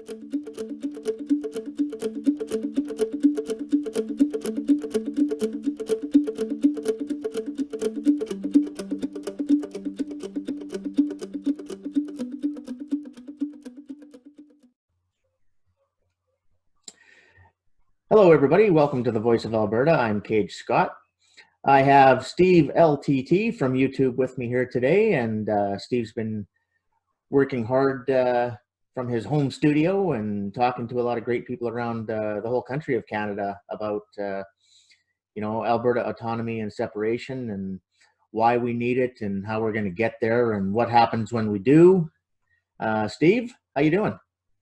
Hello, everybody. Welcome to the Voice of Alberta. I'm Cage Scott. I have Steve LTT from YouTube with me here today, and Steve's been working hard from his home studio and talking to a lot of great people around the whole country of Canada about, Alberta autonomy and separation and why we need it and how we're going to get there and what happens when we do. Steve, how you doing?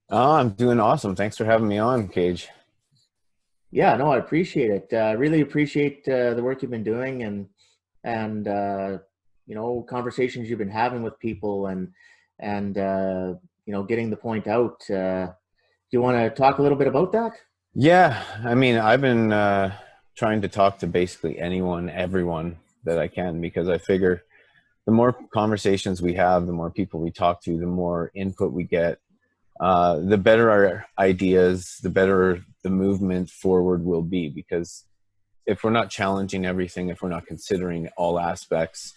Oh, I'm doing awesome. Thanks for having me on, Cage. Yeah, no, I appreciate it. Really appreciate the work you've been doing and conversations you've been having with people and getting the point out. Do you want to talk a little bit about that? Yeah, I mean, I've been trying to talk to basically anyone, everyone that I can, because I figure the more conversations we have, the more people we talk to, the more input we get, the better our ideas, the better the movement forward will be. Because if we're not challenging everything, if we're not considering all aspects,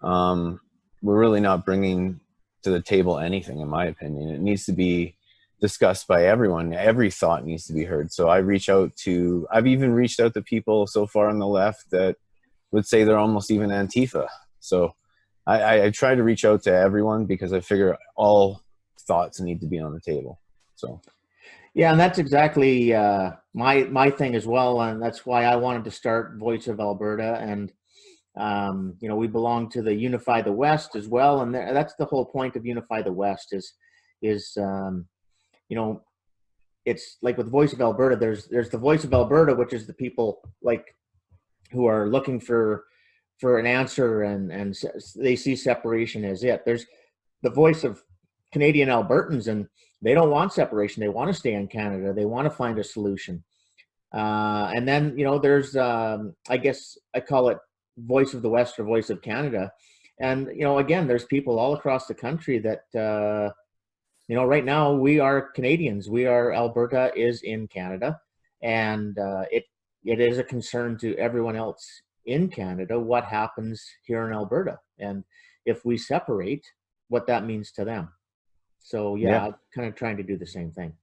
we're really not bringing to the table anything, in my opinion. It needs to be discussed by everyone. Every thought needs to be heard. So I've even reached out to people so far on the left that would say they're almost even Antifa. So I try to reach out to everyone because I figure all thoughts need to be on the table. So yeah, and that's exactly my thing as well, and that's why I wanted to start Voice of Alberta. And we belong to the Unify the West as well, and that's the whole point of Unify the West is it's like with Voice of Alberta. There's the Voice of Alberta, which is the people like who are looking for an answer, and they see separation as it. There's the voice of Canadian Albertans, and they don't want separation. They want to stay in Canada. They want to find a solution. And then, there's, I guess I call it Voice of the West or Voice of Canada. And, again, there's people all across the country that, right now we are Canadians. Alberta is in Canada. And it is a concern to everyone else in Canada what happens here in Alberta. And if we separate, what that means to them. So yeah, I'm kind of trying to do the same thing.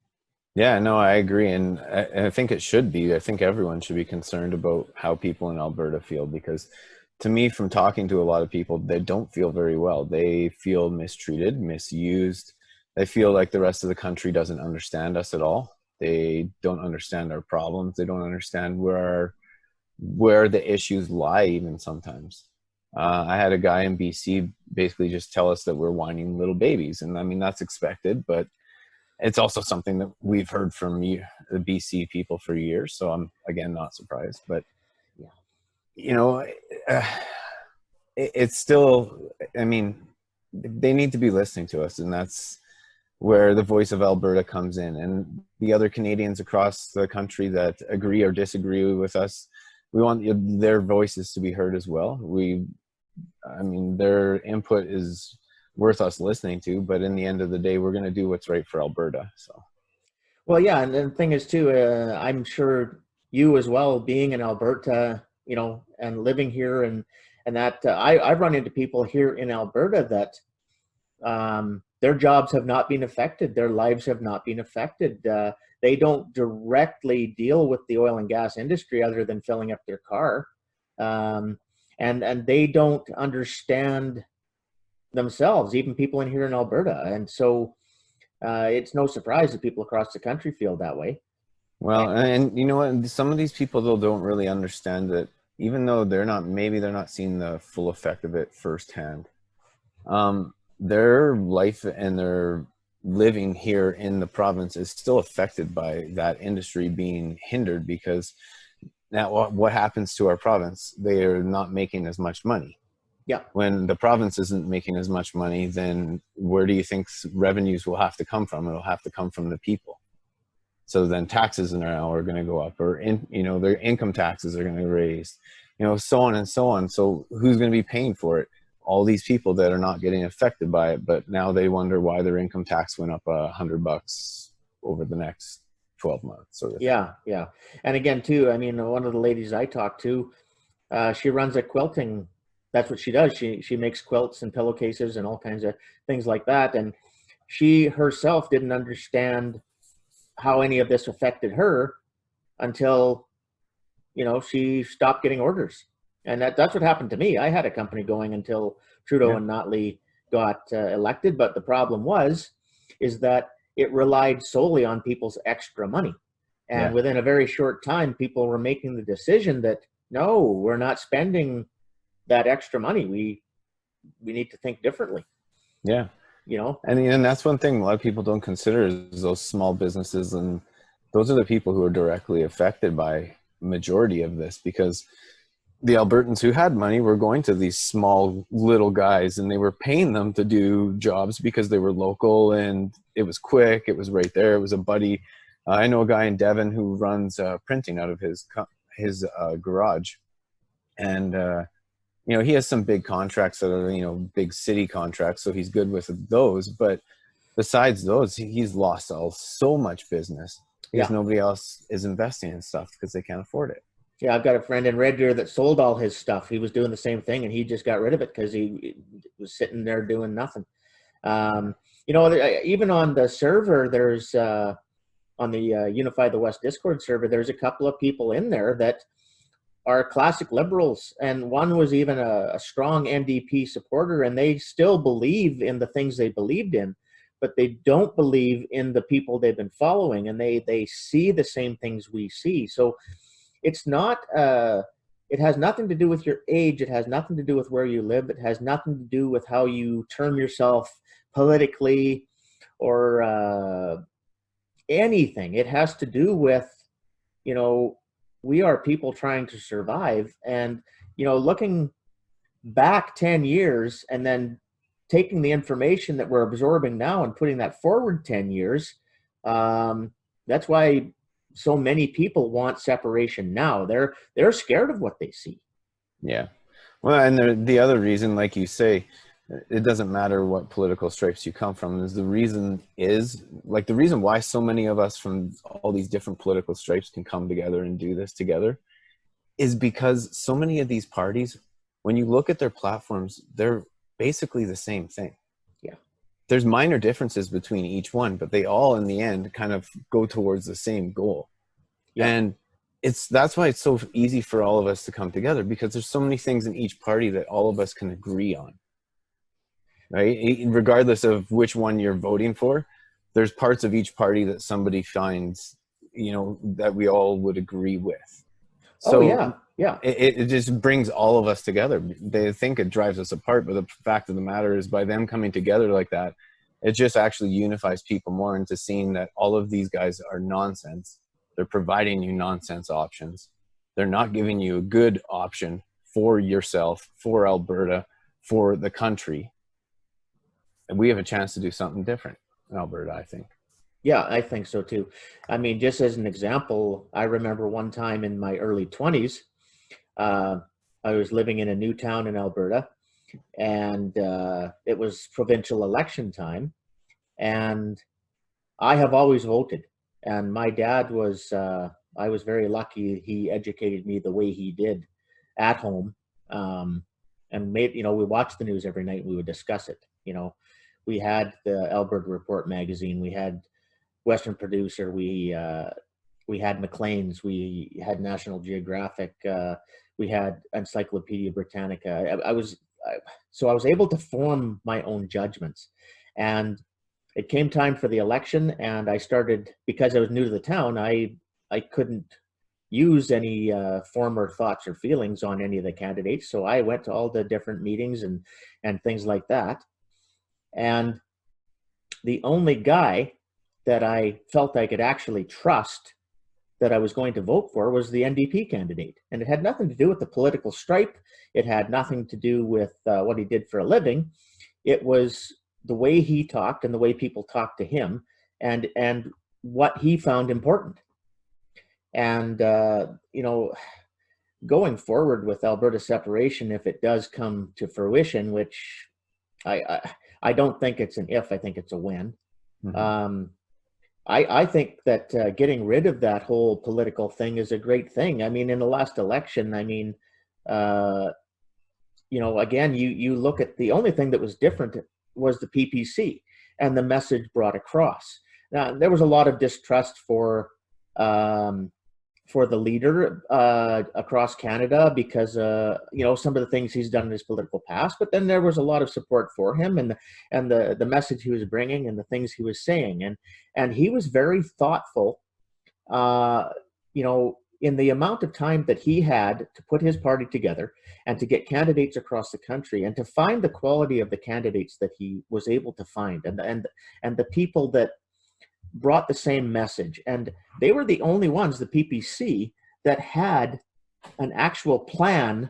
Yeah, no, I agree. And I think it should be. I think everyone should be concerned about how people in Alberta feel, because to me, from talking to a lot of people, they don't feel very well. They feel mistreated, misused. They feel like the rest of the country doesn't understand us at all. They don't understand our problems. They don't understand where the issues lie even sometimes. I had a guy in BC basically just tell us that we're whining little babies. And I mean, that's expected, but it's also something that we've heard from the BC people for years. So I'm, again, not surprised. But, it's still, I mean, they need to be listening to us. And that's where the Voice of Alberta comes in. And the other Canadians across the country that agree or disagree with us, we want their voices to be heard as well. Their input is worth us listening to, but in the end of the day, we're going to do what's right for Alberta. So, well, yeah, and the thing is too, I'm sure you as well, being in Alberta, and living here, and that I've run into people here in Alberta that their jobs have not been affected, their lives have not been affected. They don't directly deal with the oil and gas industry other than filling up their car. And they don't understand themselves, even people in here in Alberta. And so it's no surprise that people across the country feel that way. Well, and you know what? Some of these people, though, don't really understand that, even though they're not seeing the full effect of it firsthand. Their life and their living here in the province is still affected by that industry being hindered, because now what happens to our province? They are not making as much money. Yeah. When the province isn't making as much money, then where do you think revenues will have to come from? It'll have to come from the people. So then taxes now are going to go up, or their income taxes are going to raise, so on and so on. So who's going to be paying for it? All these people that are not getting affected by it, but now they wonder why their income tax went up $100 over the next 12 months sort of thing. Yeah, yeah. And again, too, I mean, one of the ladies I talked to, she runs a quilting. That's what she does. She makes quilts and pillowcases and all kinds of things like that. And she herself didn't understand how any of this affected her until, she stopped getting orders. And that's what happened to me. I had a company going until Trudeau Yeah. and Notley got elected. But the problem is that it relied solely on people's extra money. And Yeah. within a very short time, people were making the decision that, no, we're not spending that extra money. We need to think differently, Yeah. you know? And that's one thing a lot of people don't consider is those small businesses, and those are the people who are directly affected by majority of this, because the Albertans who had money were going to these small little guys and they were paying them to do jobs because they were local and it was quick. It was right there. It was a buddy. I know a guy in Devon who runs printing out of his garage, and he has some big contracts that are big city contracts, so he's good with those. But besides those, he's lost so much business because Yeah. nobody else is investing in stuff because they can't afford it. Yeah, I've got a friend in Red Deer that sold all his stuff. He was doing the same thing, and he just got rid of it because he was sitting there doing nothing. Even on the server, there's on the Unify the West Discord server, there's a couple of people in there that are classic liberals, and one was even a strong NDP supporter, and they still believe in the things they believed in, but they don't believe in the people they've been following, and they see the same things we see. So it's not it has nothing to do with your age. It has nothing to do with where you live. It has nothing to do with how you term yourself politically or anything. It has to do with, we are people trying to survive. And, looking back 10 years and then taking the information that we're absorbing now and putting that forward 10 years, that's why so many people want separation now. They're scared of what they see. Yeah. Well, and the other reason, like you say, it doesn't matter what political stripes you come from, is the reason why so many of us from all these different political stripes can come together and do this together is because so many of these parties, when you look at their platforms, they're basically the same thing. Yeah. There's minor differences between each one, but they all in the end kind of go towards the same goal. Yeah. And that's why it's so easy for all of us to come together, because there's so many things in each party that all of us can agree on, right? Regardless of which one you're voting for, there's parts of each party that somebody finds, that we all would agree with. So yeah. It just brings all of us together. They think it drives us apart, but the fact of the matter is, by them coming together like that, it just actually unifies people more into seeing that all of these guys are nonsense. They're providing you nonsense options. They're not giving you a good option for yourself, for Alberta, for the country. And we have a chance to do something different in Alberta, I think. Yeah, I think so too. I mean, just as an example, I remember one time in my early 20s, I was living in a new town in Alberta, and it was provincial election time. And I have always voted. And my dad was, I was very lucky he educated me the way he did at home. And we watched the news every night and we would discuss it. We had the Alberta Report magazine, we had Western Producer, we had Maclean's, we had National Geographic, we had Encyclopedia Britannica. I was able to form my own judgments. And it came time for the election, and I started, because I was new to the town, I couldn't use any former thoughts or feelings on any of the candidates. So I went to all the different meetings and things like that. And the only guy that I felt I could actually trust that I was going to vote for was the NDP candidate. And it had nothing to do with the political stripe. It had nothing to do with what he did for a living. It was the way he talked and the way people talked to him and what he found important. And, going forward with Alberta separation, if it does come to fruition, which I don't think it's an if, I think it's a when. Mm-hmm. I think that getting rid of that whole political thing is a great thing. I mean, in the last election, I mean, uh, again, you look at the only thing that was different was the PPC and the message brought across. Now, there was a lot of distrust um, for the leader across Canada because some of the things he's done in his political past. But then there was a lot of support for him and the message he was bringing and the things he was saying, and he was very thoughtful. Uh, in the amount of time that he had to put his party together and to get candidates across the country and to find the quality of the candidates that he was able to find and the people that brought the same message. And they were the only ones, the PPC, that had an actual plan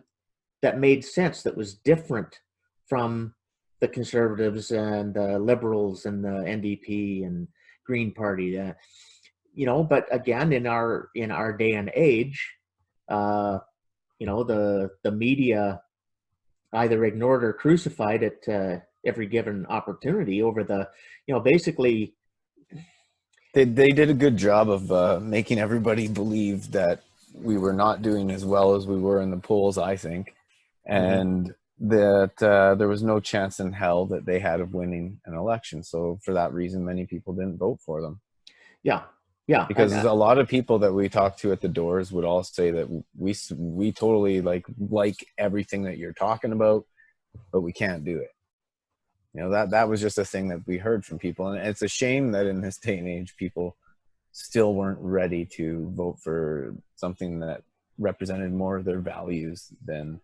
that made sense, that was different from the Conservatives and the Liberals and the NDP and Green Party. But again, in our day and age, the media either ignored or crucified it every given opportunity over basically. They did a good job of making everybody believe that we were not doing as well as we were in the polls, I think, and that there was no chance in hell that they had of winning an election. So for that reason, many people didn't vote for them. Yeah, because a lot of people that we talked to at the doors would all say that we totally like everything that you're talking about, but we can't do it. That was just a thing that we heard from people, and it's a shame that in this day and age people still weren't ready to vote for something that represented more of their values than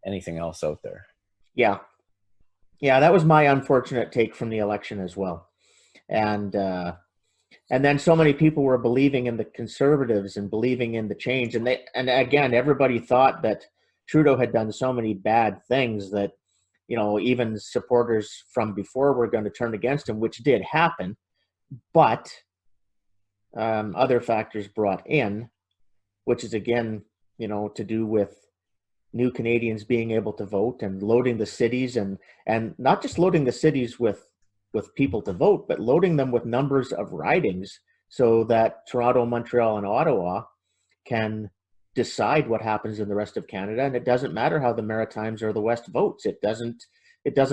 anything else out there. Yeah, that was my unfortunate take from the election as well. And then so many people were believing in the Conservatives and believing in the change, and again, everybody thought that Trudeau had done so many bad things that even supporters from before were going to turn against him, which did happen. But other factors brought in, which is again, to do with new Canadians being able to vote and loading the cities and not just loading the cities with people to vote, but loading them with numbers of ridings so that Toronto, Montreal, and Ottawa can decide what happens in the rest of Canada. And it doesn't matter how the Maritimes or the West votes. It doesn't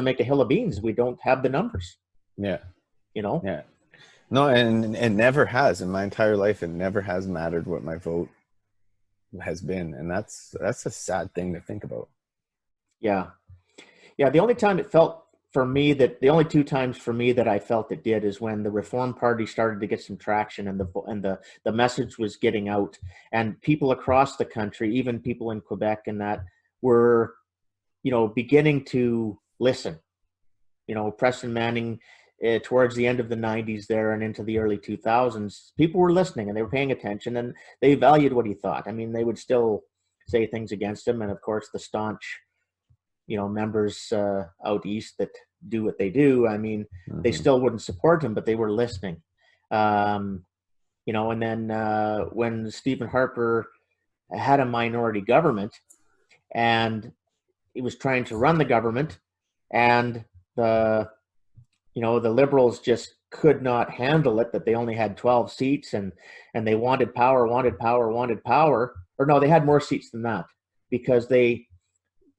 make a hill of beans. We don't have the numbers. Yeah. Yeah. No, and it never has. In my entire life, it never has mattered what my vote has been. And that's a sad thing to think about. Yeah. The only time it felt for me the only two times for me that I felt it did is when the Reform Party started to get some traction and the message was getting out, and people across the country, even people in Quebec and that, were, beginning to listen. Preston Manning, towards the end of the 90s there and into the early 2000s, people were listening and they were paying attention and they valued what he thought. I mean, they would still say things against him, and of course the staunch members out east that do what they do, I mean, they still wouldn't support him, but they were listening. And then when Stephen Harper had a minority government and he was trying to run the government, and the Liberals just could not handle it, that they only had 12 seats and they wanted power. Or no, they had more seats than that because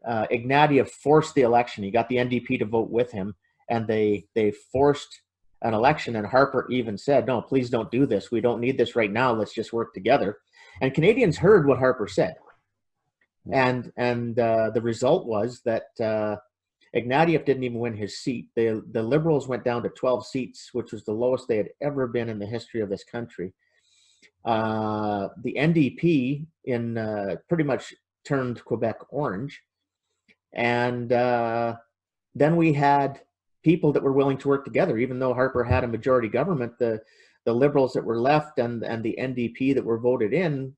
Ignatieff forced the election. He got the NDP to vote with him, and they forced an election. And Harper even said, "No, please don't do this. We don't need this right now. Let's just work together." And Canadians heard what Harper said, and the result was that Ignatieff didn't even win his seat. The Liberals went down to 12 seats, which was the lowest they had ever been in the history of this country. The NDP pretty much turned Quebec orange. And then we had people that were willing to work together. Even though Harper had a majority government, the Liberals that were left and the NDP that were voted in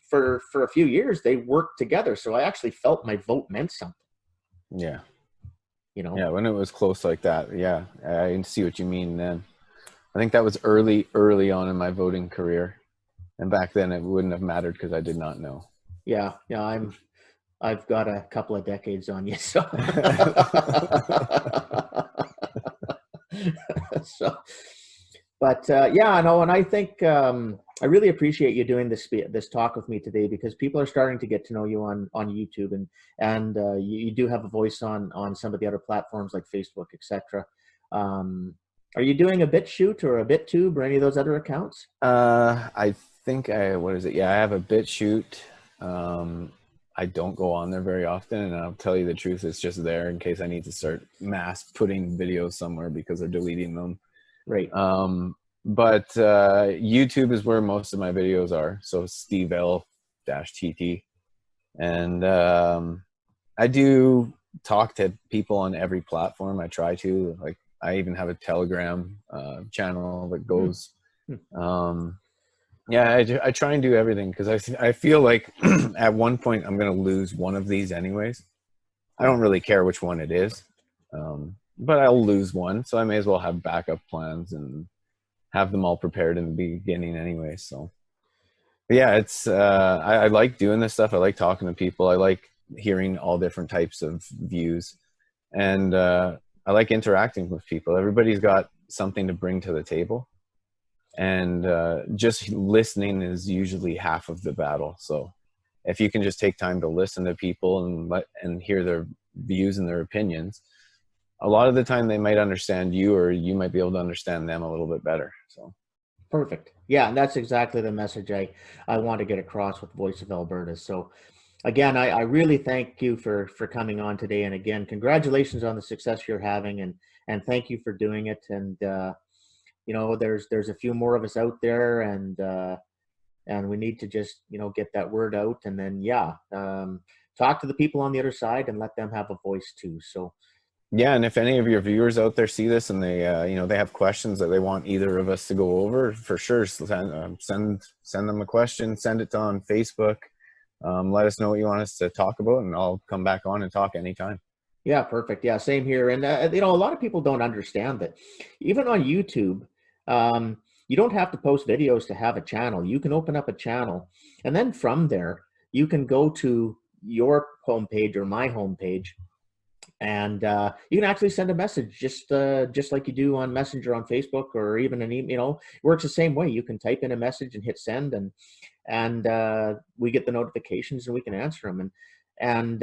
for a few years, they worked together. So I actually felt my vote meant something. Yeah. Yeah, when it was close like that. Yeah, I can see what you mean then. I think that was early on in my voting career. And back then it wouldn't have mattered because I did not know. Yeah, I've got a couple of decades on you, so. But yeah, no, and I think I really appreciate you doing this talk with me today, because people are starting to get to know you on YouTube, and you do have a voice on some of the other platforms like Facebook, etc. Are you doing a BitChute or a BitTube or any of those other accounts? I think what is it? Yeah, I have a BitChute. I don't go on there very often, and I'll tell you the truth, it's just there in case I need to start mass putting videos somewhere because they're deleting them. Right. But YouTube is where most of my videos are. So Steve L -TT. And I do talk to people on every platform. I try to. Like, I even have a Telegram channel that Hmm. goes. Yeah, I try and do everything because I feel like at one point I'm going to lose one of these anyways. I Yeah. don't really care which one it is, but I'll lose one, so I may as well have backup plans and have them all prepared in the beginning anyway. So, but yeah, it's I like doing this stuff. I like talking to people. I like hearing all different types of views, and I like interacting with people. Everybody's got something to bring to the table, and just listening is usually half of the battle. So if you can just take time to listen to people and hear their views and their opinions, a lot of the time they might understand you, or you might be able to understand them a little bit better. So Perfect. Yeah, and that's exactly the message I want to get across with Voice of Alberta. So again, I really thank you for coming on today. And again, congratulations on the success you're having, and thank you for doing it. And there's a few more of us out there, and we need to just get that word out, and then talk to the people on the other side and let them have a voice too. So yeah, and if any of your viewers out there see this and they they have questions that they want either of us to go over, for sure send them a question, send it on Facebook. Let us know what you want us to talk about, and I'll come back on and talk anytime. yeah, perfect. Yeah, same here. And a lot of people don't understand that even on YouTube, you don't have to post videos to have a channel. You can open up a channel, and then from there, you can go to your homepage or my homepage, and you can actually send a message just like you do on Messenger on Facebook, or even an email. It works the same way. You can type in a message and hit send, and we get the notifications and we can answer them. And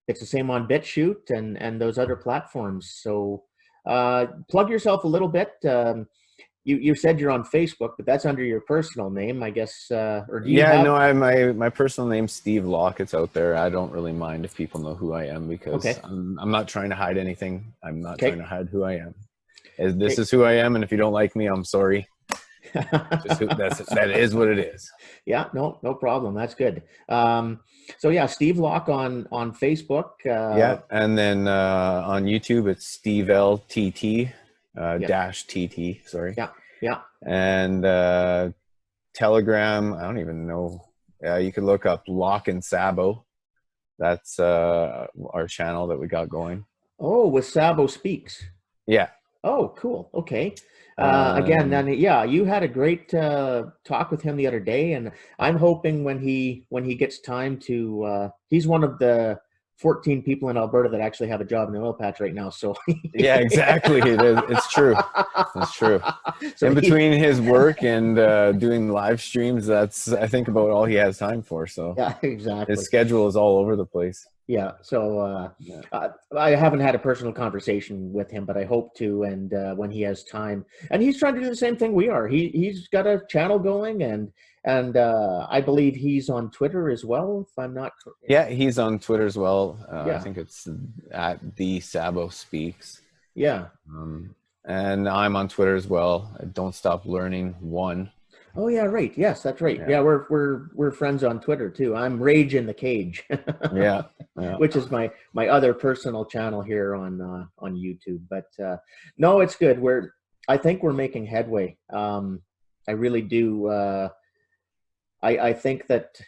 it's the same on BitChute and those other platforms. So plug yourself a little bit. You said you're on Facebook, but that's under your personal name, I guess. Or do you Yeah, have? no, my personal name's Steve Lockett's out there. I don't really mind if people know who I am, because Okay. I'm not trying to hide anything. I'm not trying Okay. to hide who I am. This Okay. is who I am, and if you don't like me, I'm sorry. That is what it is. Yeah, no problem. That's good. So yeah, Steve Locke on Facebook. Yeah, and then on YouTube it's Steve LTT Yeah, -TT. Sorry, yeah, yeah. and Telegram. I don't even know. You could look up Locke and Sabo. That's our channel that we got going. Oh, with Sabo Speaks. Yeah. Oh, cool. Okay. Again, Um, then yeah, you had a great talk with him the other day, and I'm hoping when he gets time to. He's one of the 14 people in Alberta that actually have a job in the oil patch right now. So yeah, exactly. It is. It's true. It's true. so In he, between his work and doing live streams, that's, I think, about all he has time for. So yeah, his exactly. schedule is all over the place. Yeah. So Yeah. I haven't had a personal conversation with him, but I hope to. And when he has time, and he's trying to do the same thing we are. He's got a channel going, and I believe he's on Twitter as well. If I'm not. Yeah, he's on Twitter as well. I Yeah. think it's at the Sabo Speaks. Yeah. And I'm on Twitter as well. Don't Stop Learning one. Oh yeah, right. Yes, that's right. Yeah. Yeah, we're friends on Twitter too. I'm Rage in the Cage, Yeah. Yeah. which is my other personal channel here on YouTube. But no, it's good. I think we're making headway. I really do. I think that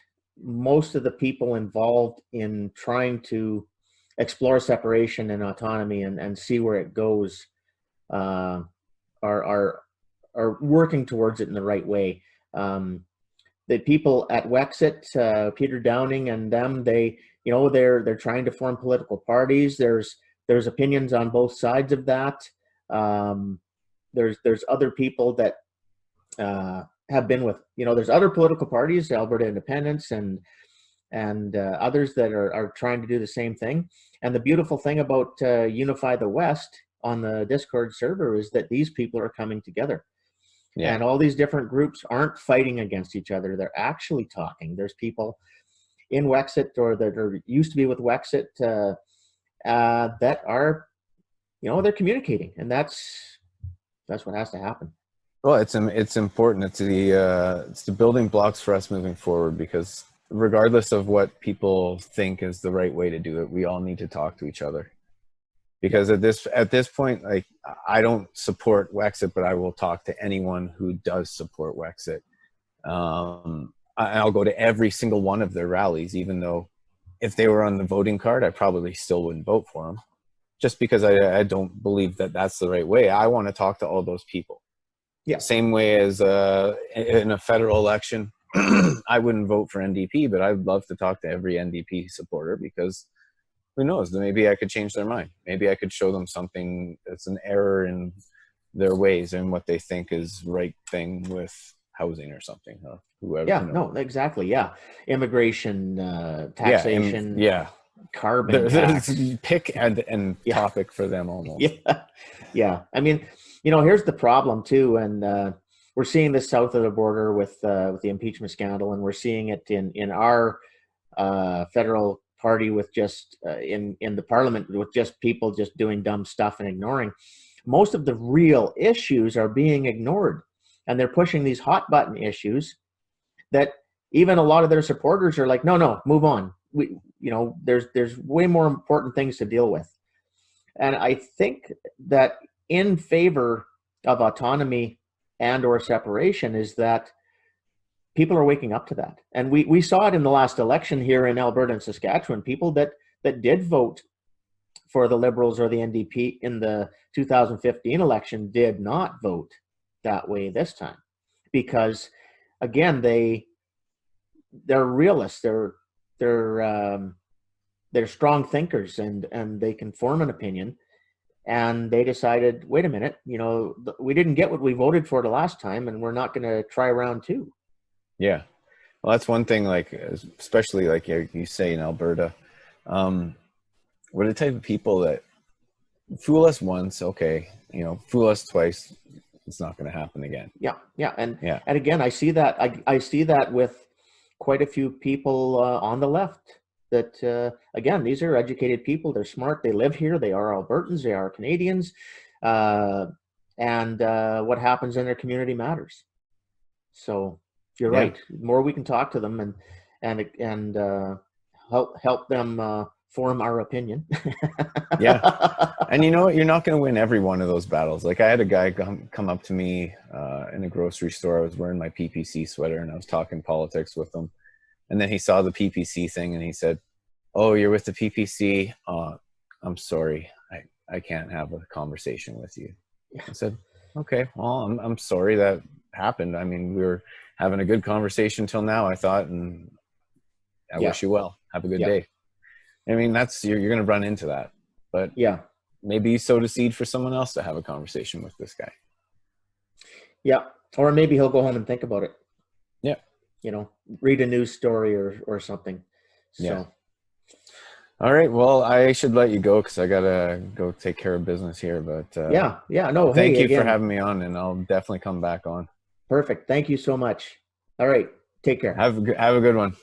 most of the people involved in trying to explore separation and autonomy and see where it goes uh, are are working towards it in the right way. Um, the people at Wexit, Peter Downing and them, they're trying to form political parties. There's opinions on both sides of that. Um, there's other people that have been with, there's other political parties, Alberta Independence and others that are trying to do the same thing. And the beautiful thing about Unify the West on the Discord server is that these people are coming together. Yeah. And all these different groups aren't fighting against each other. They're actually talking. There's people in Wexit or that are used to be with Wexit that are, they're communicating, and that's what has to happen. Well, it's important. It's the building blocks for us moving forward, because regardless of what people think is the right way to do it, we all need to talk to each other. Because at this point, like, I don't support Wexit, but I will talk to anyone who does support Wexit. I'll go to every single one of their rallies, even though if they were on the voting card, I probably still wouldn't vote for them, just because I don't believe that that's the right way. I want to talk to all those people. Yeah. Same way as in a federal election, I wouldn't vote for NDP, but I'd love to talk to every NDP supporter, because who knows, maybe I could change their mind. Maybe I could show them something that's an error in their ways and what they think is right thing with housing or something, or whoever. Yeah, no, exactly. Yeah. Immigration, taxation, carbon tax. Pick and topic for them almost. Yeah. Yeah. I mean, here's the problem too. And we're seeing this south of the border with the impeachment scandal, and we're seeing it in our federal party with just in the parliament with just people just doing dumb stuff and ignoring. Most of the real issues are being ignored, and they're pushing these hot button issues that even a lot of their supporters are like, no, move on. There's way more important things to deal with. And I think that in favor of autonomy and or separation is that people are waking up to that. And we saw it in the last election here in Alberta and Saskatchewan. People that did vote for the Liberals or the NDP in the 2015 election did not vote that way this time, because again, they're realists. They're strong thinkers, and they can form an opinion. And they decided, wait a minute, we didn't get what we voted for the last time, and we're not going to try round two. Yeah. Well, that's one thing, like, especially like you say in Alberta, we're the type of people that fool us once, okay, fool us twice, it's not going to happen again. Yeah. And again, I see that I see that with quite a few people on the left that, again, these are educated people. They're smart. They live here. They are Albertans. They are Canadians. And what happens in their community matters. So you're right. The more we can talk to them and help them form our opinion. Yeah. And you're not going to win every one of those battles. Like, I had a guy come up to me in a grocery store. I was wearing my PPC sweater, and I was talking politics with him. And then he saw the PPC thing, and he said, "Oh, you're with the PPC? I'm sorry. I can't have a conversation with you." I said, "Okay, well, I'm sorry that happened. I mean, we were having a good conversation till now, I thought, and I wish you well. Have a good day." I mean, you're going to run into that. But maybe you sowed a seed for someone else to have a conversation with this guy. Yeah. Or maybe he'll go home and think about it. Yeah. Read a news story or something. So. Yeah. All right. Well, I should let you go because I got to go take care of business here. But no. Thank you for having me on, and I'll definitely come back on. Perfect. Thank you so much. All right. Take care. Have a good one.